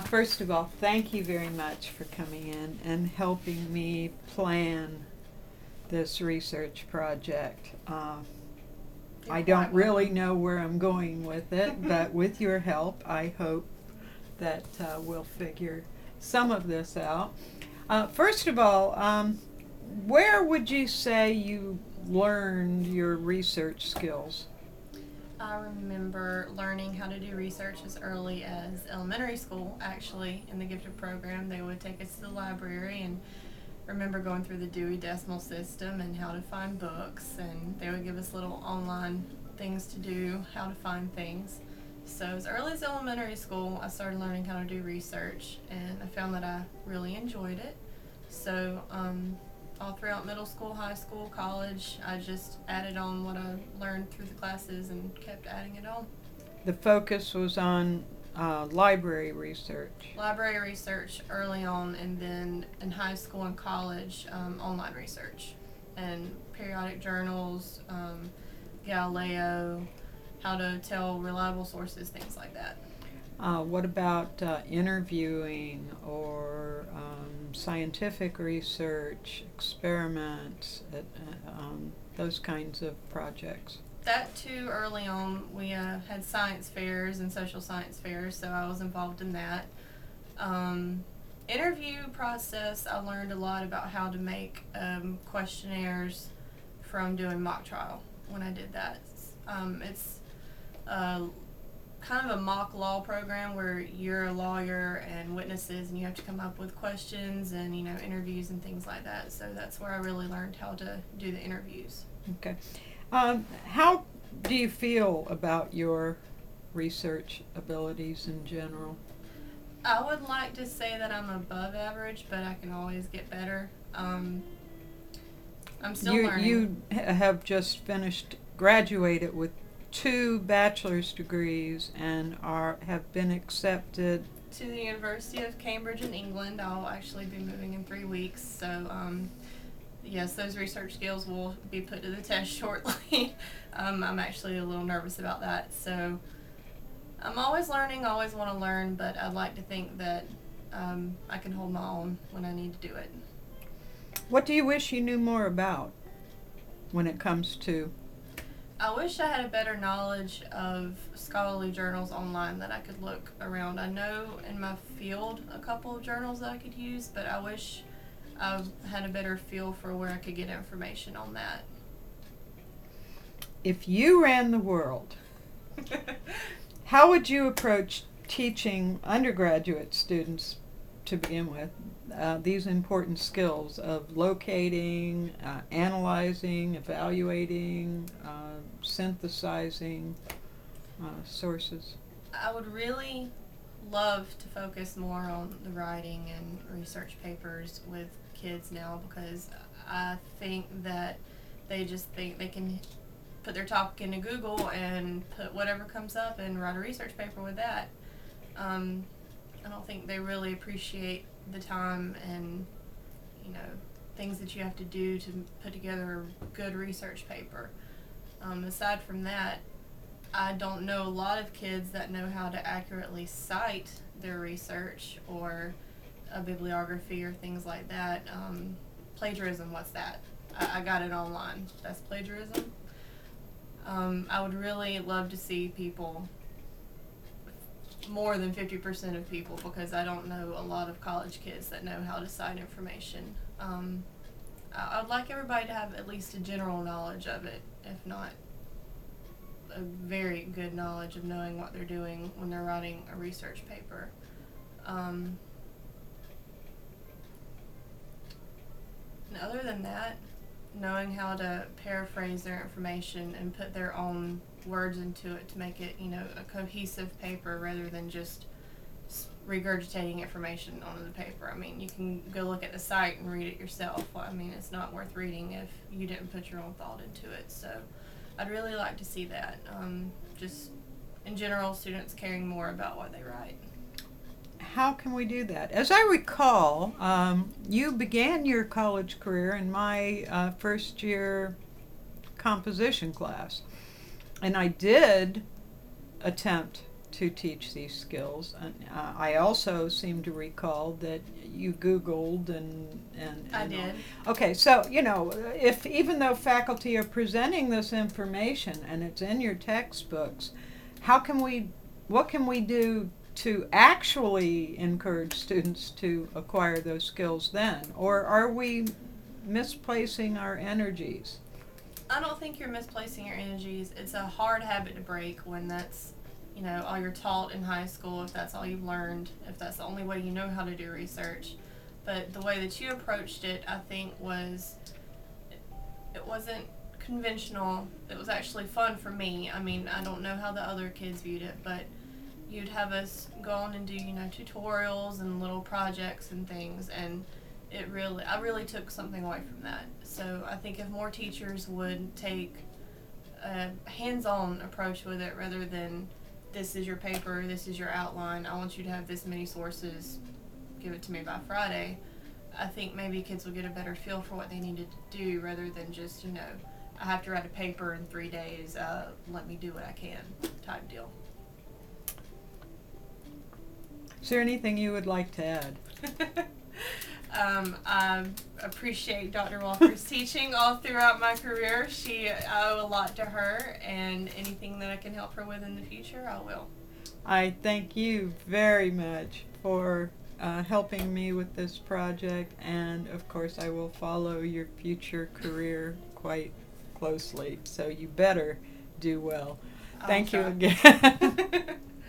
First of all, thank you very much for coming in and helping me plan this research project. I don't really know where I'm going with it, but with your help, I hope that we'll figure some of this out. First of all, where would you say you learned your research skills? I remember learning how to do research as early as elementary school, actually, in the gifted program. They would take us to the library and remember going through the Dewey Decimal System and how to find books, and they would give us little online things to do, how to find things. So as early as elementary school, I started learning how to do research, and I found that I really enjoyed it. So all throughout middle school, high school, college, I just added on what I learned through the classes and kept adding it on. The focus was on library research. Library research early on, and then in high school and college, online research and periodic journals, Galileo, how to tell reliable sources, things like that. What about interviewing or scientific research, experiments, those kinds of projects? That too, early on, we had science fairs and social science fairs, so I was involved in that. Interview process, I learned a lot about how to make questionnaires from doing mock trial when I did that. It's kind of a mock law program where you're a lawyer and witnesses, and you have to come up with questions and interviews and things like that. So that's where I really learned how to do the interviews. Okay. How do you feel about your research abilities in general? I would like to say that I'm above average, but I can always get better. I'm still learning. You have just graduated with 2 bachelor's degrees and have been accepted to the University of Cambridge in England. I'll actually be moving in 3 weeks, so yes, those research skills will be put to the test shortly. I'm actually a little nervous about that, so I'm always learning, always want to learn, but I'd like to think that I can hold my own when I need to do it. What do you wish you knew more about when it comes to? I wish I had a better knowledge of scholarly journals online that I could look around. I know in my field a couple of journals that I could use, but I wish I had a better feel for where I could get information on that. If you ran the world, how would you approach teaching undergraduate students to begin with these important skills of locating, analyzing, evaluating, synthesizing sources? I would really love to focus more on the writing and research papers with kids now, because I think that they just think they can put their topic into Google and put whatever comes up and write a research paper with that. I don't think they really appreciate the time and things that you have to do to put together a good research paper. Aside from that, I don't know a lot of kids that know how to accurately cite their research or a bibliography or things like that. Plagiarism, what's that? I got it online. That's plagiarism. I would really love to see people, more than 50% of people, because I don't know a lot of college kids that know how to cite information. I'd like everybody to have at least a general knowledge of it, if not a very good knowledge of knowing what they're doing when they're writing a research paper. And other than that, knowing how to paraphrase their information and put their own words into it to make it, a cohesive paper rather than just regurgitating information onto the paper. I mean, you can go look at the site and read it yourself. I mean, it's not worth reading if you didn't put your own thought into it. So I'd really like to see that. Just in general, students caring more about what they write. How can we do that? As I recall, you began your college career in my first year composition class. And I did attempt to teach these skills. And I also seem to recall that you Googled and I did. Okay, so if even though faculty are presenting this information and it's in your textbooks, what can we do to actually encourage students to acquire those skills then? Or are we misplacing our energies? I don't think you're misplacing your energies. It's a hard habit to break when that's, all you're taught in high school, if that's all you've learned, if that's the only way you know how to do research. But the way that you approached it, I think, it wasn't conventional. It was actually fun for me. I mean, I don't know how the other kids viewed it, but you'd have us go on and do, tutorials and little projects and things, and I really took something away from that. So I think if more teachers would take a hands-on approach with it rather than this is your paper, this is your outline, I want you to have this many sources, give it to me by Friday, I think maybe kids will get a better feel for what they needed to do rather than just, I have to write a paper in 3 days, let me do what I can type deal. Is there anything you would like to add? I appreciate Dr. Walker's teaching all throughout my career. I owe a lot to her, and anything that I can help her with in the future, I will. I thank you very much for helping me with this project, and of course I will follow your future career quite closely, so you better do well. Thank you again.